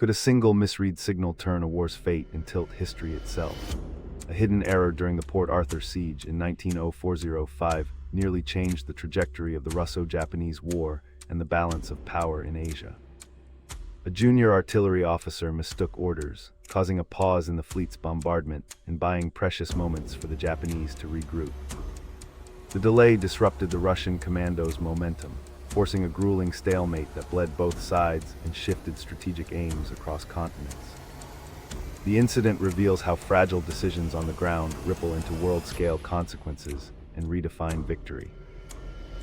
Could a single misread signal turn a war's fate and tilt history itself? A hidden error during the Port Arthur siege in 1904-05 nearly changed the trajectory of the Russo-Japanese War and the balance of power in Asia. A junior artillery officer mistook orders, causing a pause in the fleet's bombardment and buying precious moments for the Japanese to regroup. The delay disrupted the Russian commandos' momentum, forcing a grueling stalemate that bled both sides and shifted strategic aims across continents. The incident reveals how fragile decisions on the ground ripple into world-scale consequences and redefine victory.